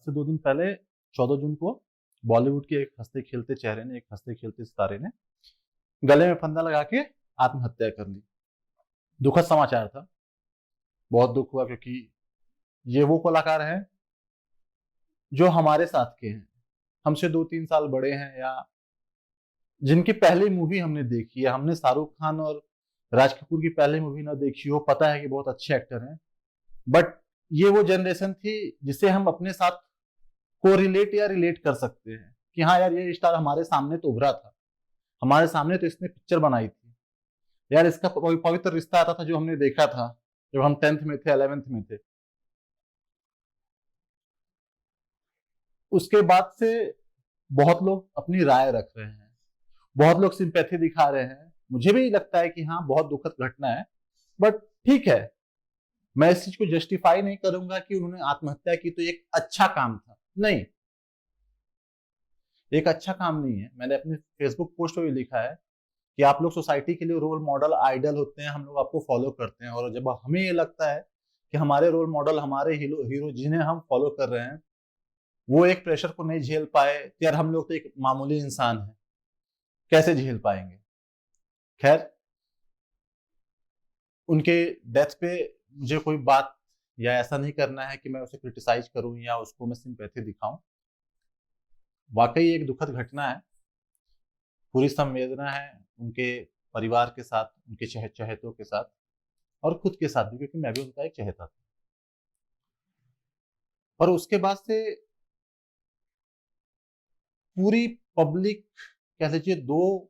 से 2 दिन पहले 14 जून को बॉलीवुड के एक हंसते खेलते चेहरे ने, एक हंसते खेलते सितारे ने गले में फंदा लगा के आत्महत्या कर ली। दुखद समाचार था, बहुत दुख हुआ, क्योंकि ये वो कलाकार हैं जो हमारे साथ के हैं, हमसे 2-3 साल बड़े हैं, या जिनकी पहली मूवी हमने देखी है। हमने शाहरुख खान और राज कपूर की पहली मूवी ना देखी हो, पता है कि बहुत अच्छे एक्टर हैं, बट ये वो जनरेशन थी जिसे हम अपने साथ को रिलेट या रिलेट कर सकते हैं कि हाँ यार, ये स्टार हमारे सामने तो उभरा था, हमारे सामने तो इसने पिक्चर बनाई थी यार, इसका पवित्र रिश्ता आता था जो हमने देखा था जब हम 10th में थे, 11th में थे। उसके बाद से बहुत लोग अपनी राय रख रहे हैं, बहुत लोग सिंपैथी दिखा रहे हैं। मुझे भी लगता है कि हाँ, बहुत दुखद घटना है, बट ठीक है, मैं इस चीज को जस्टिफाई नहीं करूंगा कि उन्होंने आत्महत्या की तो एक अच्छा काम था। नहीं, एक अच्छा काम नहीं है। मैंने अपने फेसबुक पोस्ट में भी लिखा है कि आप लोग सोसाइटी के लिए रोल मॉडल, आइडल होते हैं, हम लोग आपको फॉलो करते हैं, और जब हमें ये लगता है कि हमारे रोल मॉडल, हमारे हीरो जिन्हें हम फॉलो कर रहे हैं, वो एक प्रेशर को नहीं झेल पाए, तो यार हम लोग तो एक मामूली इंसान हैं, कैसे झेल पाएंगे। खैर, उनके डेथ पे मुझे कोई बात या ऐसा नहीं करना है कि मैं उसे क्रिटिसाइज करूं या उसको मैं सिंपैथी दिखाऊं। वाकई एक दुखद घटना है, पूरी संवेदना है उनके परिवार के साथ, उनके चहेतों के साथ, और खुद के साथ भी, क्योंकि मैं भी उनका एक चहेता था। और उसके बाद से पूरी पब्लिक कह लीजिए 2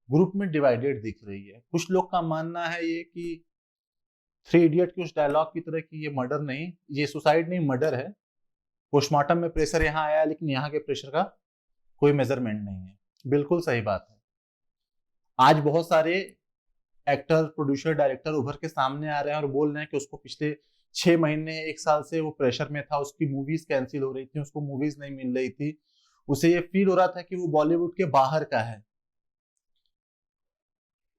ग्रुप में डिवाइडेड दिख रही है। कुछ लोग का मानना है ये कि 3 इडियट के उस डायलॉग की तरह कि ये मर्डर नहीं, ये सुसाइड नहीं, मर्डर है। पोस्टमार्टम में प्रेशर यहाँ आया, लेकिन यहाँ के प्रेशर का कोई मेजरमेंट नहीं है। बिल्कुल सही बात है। आज बहुत सारे एक्टर, प्रोड्यूसर, डायरेक्टर उभर के सामने आ रहे हैं और बोल रहे हैं कि उसको पिछले 6 महीने, 1 साल से वो प्रेशर में था, उसकी मूवीज कैंसिल हो रही थी, उसको मूवीज नहीं मिल रही थी, उसे ये फील हो रहा था कि वो बॉलीवुड के बाहर का है,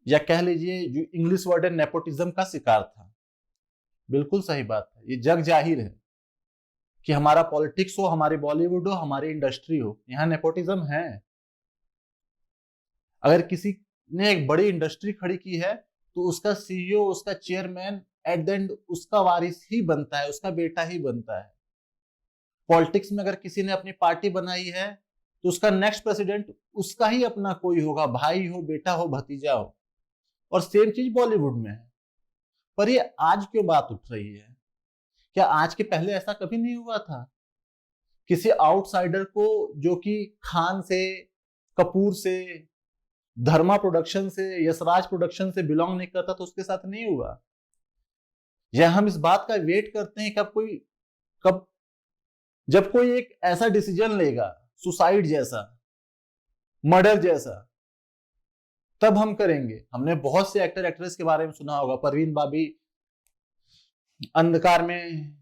या कह लीजिए जो इंग्लिश वर्ड है, नेपोटिज्म का शिकार था। बिल्कुल सही बात है, ये जग जाहिर है कि हमारा पॉलिटिक्स हो, हमारी बॉलीवुड हो, हमारी इंडस्ट्री हो, यहाँ नेपोटिज्म है। अगर किसी ने एक बड़ी इंडस्ट्री खड़ी की है तो उसका सीईओ, उसका चेयरमैन एट द एंड उसका वारिस ही बनता है, उसका बेटा ही बनता है। पॉलिटिक्स में अगर किसी ने अपनी पार्टी बनाई है तो उसका नेक्स्ट प्रेसिडेंट उसका ही अपना कोई होगा, भाई हो, बेटा हो, भतीजा हो। और सेम चीज बॉलीवुड में है। पर ये आज क्यों बात उठ रही है? क्या आज के पहले ऐसा कभी नहीं हुआ था? किसी आउटसाइडर को, जो कि खान से, कपूर से, धर्मा प्रोडक्शन से, यशराज प्रोडक्शन से बिलोंग नहीं करता, तो उसके साथ नहीं हुआ? या हम इस बात का वेट करते हैं कब जब कोई एक ऐसा डिसीजन लेगा, सुसाइड जैसा, मर्डर जैसा, तब हम करेंगे। हमने बहुत से एक्टर एक्ट्रेस के बारे में सुना होगा, परवीन बाबी अंधकार में,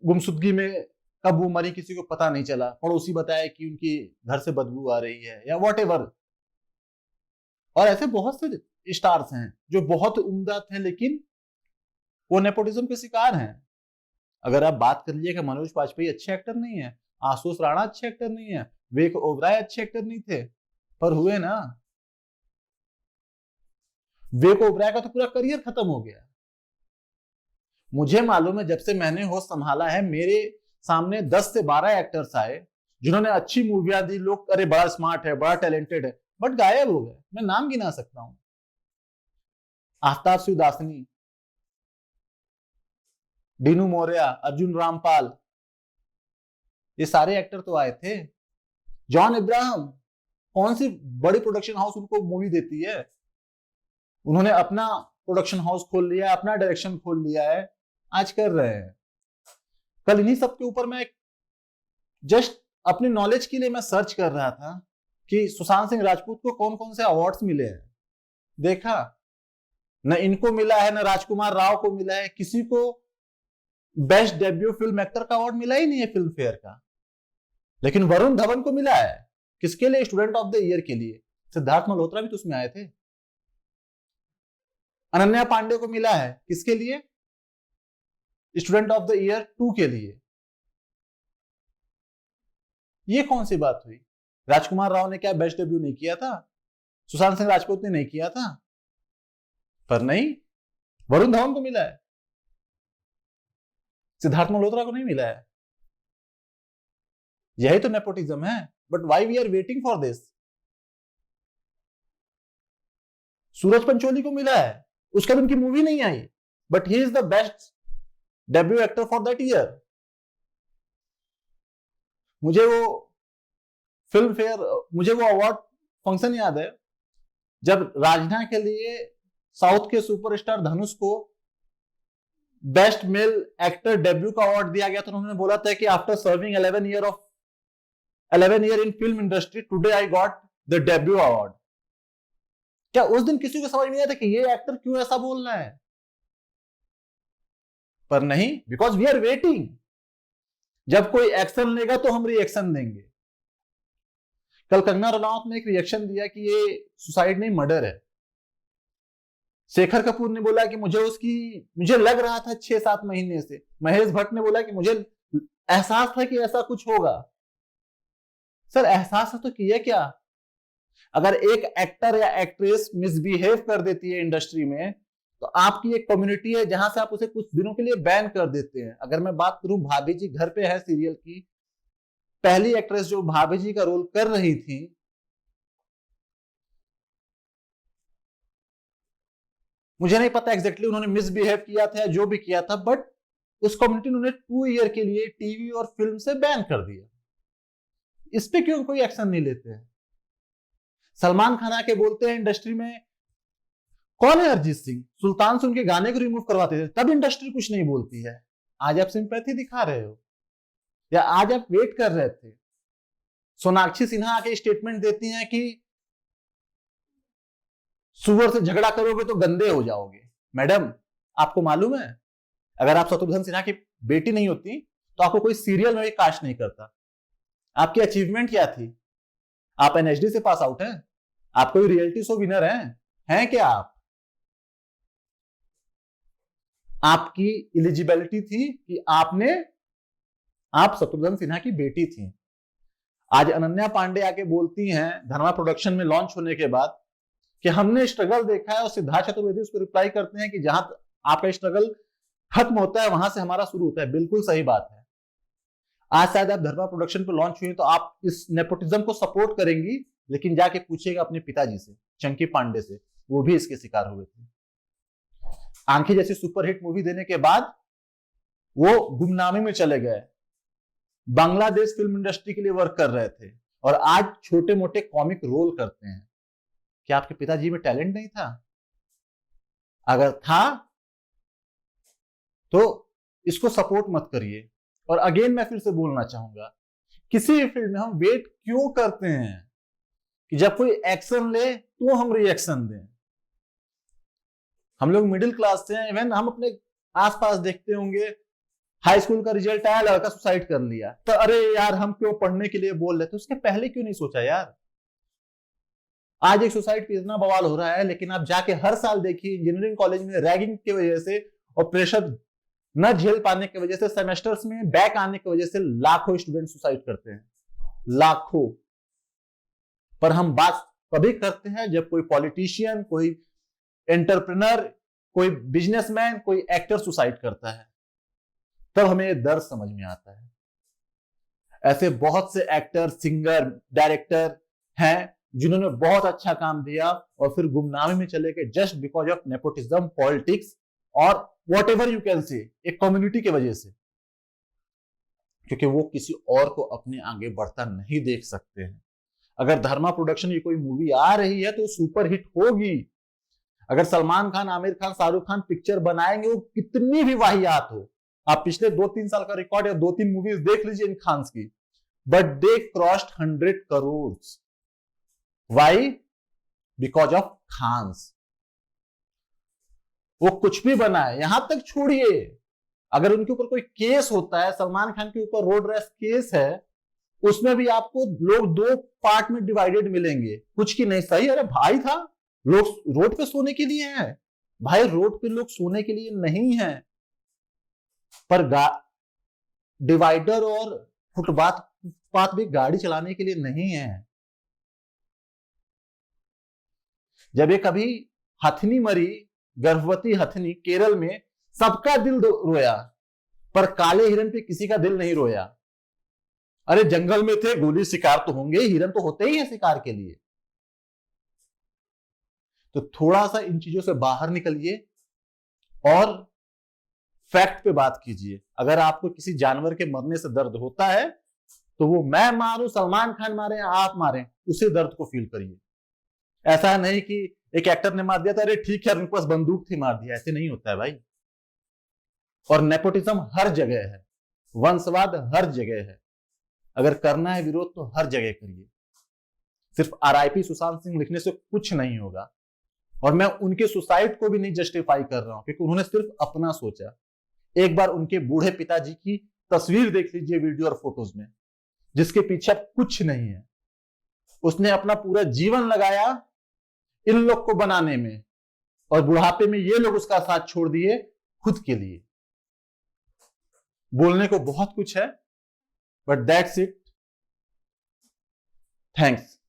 गुमशुदगी में कब वो मरी किसी को पता नहीं चला, पड़ोसी बताया कि उनकी घर से बदबू आ रही है, या व्हाटएवर। और ऐसे बहुत से स्टार्स हैं जो बहुत उम्दा थे, लेकिन वो नेपोटिज्म के शिकार हैं। अगर आप बात कर लीजिए कि मनोज बाजपेयी अच्छे एक्टर नहीं है, आशुतोष राणा अच्छे एक्टर नहीं है, विवेक ओबराय अच्छे एक्टर नहीं थे, पर हुए ना। विवेक ओबराय का तो पूरा करियर खत्म हो गया। मुझे मालूम है, जब से मैंने होश संभाला है, मेरे सामने 10 से 12 एक्टर्स आए जिन्होंने अच्छी मूवियां दी। लोग अरे बड़ा स्मार्ट है, बड़ा टैलेंटेड है, बट गायब हो गए। मैं नाम गिना सकता हूं, आफ्ताब शिवदासनी, डीनू मौर्या, अर्जुन रामपाल, ये सारे एक्टर तो आए थे। जॉन इब्राहिम, कौन सी बड़ी प्रोडक्शन हाउस उनको मूवी देती है? उन्होंने अपना प्रोडक्शन हाउस खोल लिया है, अपना डायरेक्शन खोल लिया है, आज कर रहे हैं। कल इन्हीं सब के ऊपर मैं जस्ट अपनी नॉलेज के लिए मैं सर्च कर रहा था कि सुशांत सिंह राजपूत को कौन कौन से अवार्ड्स मिले हैं। देखा, न इनको मिला है, न राजकुमार राव को मिला है, किसी को बेस्ट डेब्यू फिल्म एक्टर का अवार्ड मिला ही नहीं है फिल्म फेयर का। लेकिन वरुण धवन को मिला है। किसके लिए? स्टूडेंट ऑफ द ईयर के लिए। सिद्धार्थ मल्होत्रा भी तो उसमें आए थे। अनन्या पांडे को मिला है, किसके लिए? स्टूडेंट ऑफ द ईयर 2 के लिए। ये कौन सी बात हुई? राजकुमार राव ने क्या बेस्ट डेब्यू नहीं किया था? सुशांत सिंह राजपूत ने नहीं किया था? पर नहीं, वरुण धवन को मिला है, सिद्धार्थ मल्होत्रा को नहीं मिला है। यही तो नेपोटिज्म है। But why we are waiting for this? Suraj Pancholi को मिला है, उसका भी उनकी मूवी नहीं आई, but he is the best debut actor for that year. मुझे वो फिल्म फेयर, मुझे वो अवार्ड फंक्शन याद है जब राजना के लिए साउथ के सुपरस्टार धनुष को बेस्ट मेल एक्टर डेब्यू का अवार्ड दिया गया। तो उन्होंने बोला था कि after serving 11 year in film industry, today I got the debut award. क्या उस दिन किसी को समझ में आया था कि ये एक्टर क्यों ऐसा बोल रहा है? पर नहीं, बिकॉज वी आर वेटिंग। जब कोई एक्शन लेगा तो हम रिएक्शन देंगे। कल कंगना रनौत ने एक रिएक्शन दिया कि ये सुसाइड नहीं मर्डर है। शेखर कपूर ने बोला कि मुझे लग रहा था 6-7 महीने से। महेश भट्ट ने बोला कि मुझे एहसास था कि ऐसा कुछ होगा। सर एहसास तो किया क्या? अगर एक एक्टर या एक्ट्रेस मिसबिहेव कर देती है इंडस्ट्री में, तो आपकी एक कम्युनिटी है जहां से आप उसे कुछ दिनों के लिए बैन कर देते हैं। अगर मैं बात करूं भाभी जी घर पे है सीरियल की, पहली एक्ट्रेस जो भाभी जी का रोल कर रही थी, मुझे नहीं पता एग्जैक्टली उन्होंने मिसबिहेव किया था या जो भी किया था, बट उस कम्युनिटी ने उन्हें 2 ईयर के लिए टीवी और फिल्म से बैन कर दिया। इस पे क्यों कोई एक्शन नहीं लेते हैं? सलमान खान आके बोलते हैं इंडस्ट्री में, कौन है अरिजीत सिंह, सुल्तान से उनके गाने को रिमूव करवाते थे, तब इंडस्ट्री कुछ नहीं बोलती है। आज आप सिंपैथी दिखा रहे हो या आज आप वेट कर रहे थे? सोनाक्षी सिन्हा आके स्टेटमेंट देती हैं कि सुअर से झगड़ा करोगे तो गंदे हो जाओगे। मैडम आपको मालूम है, अगर आप शत्रुघ्न सिन्हा की बेटी नहीं होती तो आपको कोई सीरियल में कास्ट नहीं करता। आपकी अचीवमेंट क्या थी? आप एनएचडी से पास आउट हैं? आप कोई रियलिटी शो विनर हैं क्या? आपकी एलिजिबिलिटी थी कि आप शत्रुघ्न सिन्हा की बेटी थी। आज अनन्या पांडे आके बोलती हैं धर्मा प्रोडक्शन में लॉन्च होने के बाद कि हमने स्ट्रगल देखा है, और सिद्धार्थ चतुर्वेदी उसको रिप्लाई करते हैं कि जहां आपका स्ट्रगल खत्म होता है वहां से हमारा शुरू होता है। बिल्कुल सही बात है। आज शायद आप धर्मा प्रोडक्शन पर लॉन्च हुई तो आप इस नेपोटिज्म को सपोर्ट करेंगी, लेकिन जाके पूछेगा अपने पिताजी से, चंकी पांडे से, वो भी इसके शिकार हुए थे। आंखें जैसी सुपरहिट मूवी देने के बाद वो गुमनामी में चले गए, बांग्लादेश फिल्म इंडस्ट्री के लिए वर्क कर रहे थे, और आज छोटे मोटे कॉमिक रोल करते हैं। क्या आपके पिताजी में टैलेंट नहीं था? अगर था तो इसको सपोर्ट मत करिए। और अगेन मैं फिर से बोलना चाहूंगा, किसी भी फील्ड में हम वेट क्यों करते हैं कि जब कोई एक्शन ले तो हम रिएक्शन दें? हम लोग मिडिल क्लास से हैं। इवन हम अपने आसपास देखते होंगे, हाई स्कूल का रिजल्ट आया, लड़का सुसाइड कर लिया, तो अरे यार हम क्यों पढ़ने के लिए बोल रहे थे, उसके पहले क्यों नहीं सोचा यार? आज एक सुसाइड पे इतना बवाल हो रहा है, लेकिन आप जाके हर साल देखिए इंजीनियरिंग कॉलेज में रैगिंग की वजह से और प्रेशर न झेल पाने की वजह से, सेमेस्टर्स में बैक आने की वजह से लाखों स्टूडेंट सुसाइड करते हैं, लाखों। पर हम बात कभी करते हैं जब कोई पॉलिटिशियन, कोई एंटरप्रेन्योर, कोई बिजनेसमैन, कोई एक्टर सुसाइड करता है, तब हमें ये दर्द समझ में आता है। ऐसे बहुत से एक्टर, सिंगर, डायरेक्टर हैं जिन्होंने बहुत अच्छा काम दिया और फिर गुमनामी में चले गए just because of nepotism, politics और व्हाटएवर यू कैन से, एक कम्युनिटी की वजह से, क्योंकि वो किसी और को अपने आगे बढ़ता नहीं देख सकते हैं। अगर धर्मा प्रोडक्शन की कोई मूवी आ रही है तो सुपर हिट होगी। अगर सलमान खान, आमिर खान, शाहरुख खान पिक्चर बनाएंगे, वो कितनी भी वाहियात हो, आप पिछले 2-3 साल का रिकॉर्ड या 2-3 मूवीज देख लीजिए इन खान्स की, but they crossed 100 crore. Why? Because of Khans. वो कुछ भी बनाए, यहां तक छोड़िए अगर उनके ऊपर कोई केस होता है, सलमान खान के ऊपर रोड रेस केस है, उसमें भी आपको लोग 2 पार्ट में डिवाइडेड मिलेंगे, कुछ की नहीं सही। अरे भाई था, लोग रोड पे सोने के लिए हैं भाई, रोड पे लोग सोने के लिए नहीं है। पर डिवाइडर और फुटपाथ फुटपाथ भी गाड़ी चलाने के लिए नहीं है। जब ये कभी हथनी मरी, गर्भवती हथनी केरल में, सबका दिल रोया, पर काले हिरन पे किसी का दिल नहीं रोया। अरे जंगल में थे, गोली शिकार तो होंगे, हिरन तो होते ही हैं शिकार के लिए। तो थोड़ा सा इन चीजों से बाहर निकलिए और फैक्ट पे बात कीजिए। अगर आपको किसी जानवर के मरने से दर्द होता है तो वो मैं मारूं, सलमान खान मारे, आप मारें, उसी दर्द को फील करिए। ऐसा नहीं कि एक एक्टर ने मार दिया था, अरे ठीक है उनके पास बंदूक थी मार दिया, ऐसे नहीं होता है भाई। और नेपोटिज्म हर जगह है, वंशवाद हर जगह है। अगर करना है विरोध तो हर जगह करिए। सिर्फ RIP सुशांत सिंह लिखने से कुछ नहीं होगा। और मैं उनके सुसाइड को भी नहीं जस्टिफाई कर रहा हूं, क्योंकि उन्होंने सिर्फ अपना सोचा। एक बार उनके बूढ़े पिताजी की तस्वीर देख लीजिए वीडियो और फोटोज में, जिसके पीछे कुछ नहीं है। उसने अपना पूरा जीवन लगाया इन लोग को बनाने में, और बुढ़ापे में ये लोग उसका साथ छोड़ दिए खुद के लिए। बोलने को बहुत कुछ है, बट दैट्स इट। थैंक्स।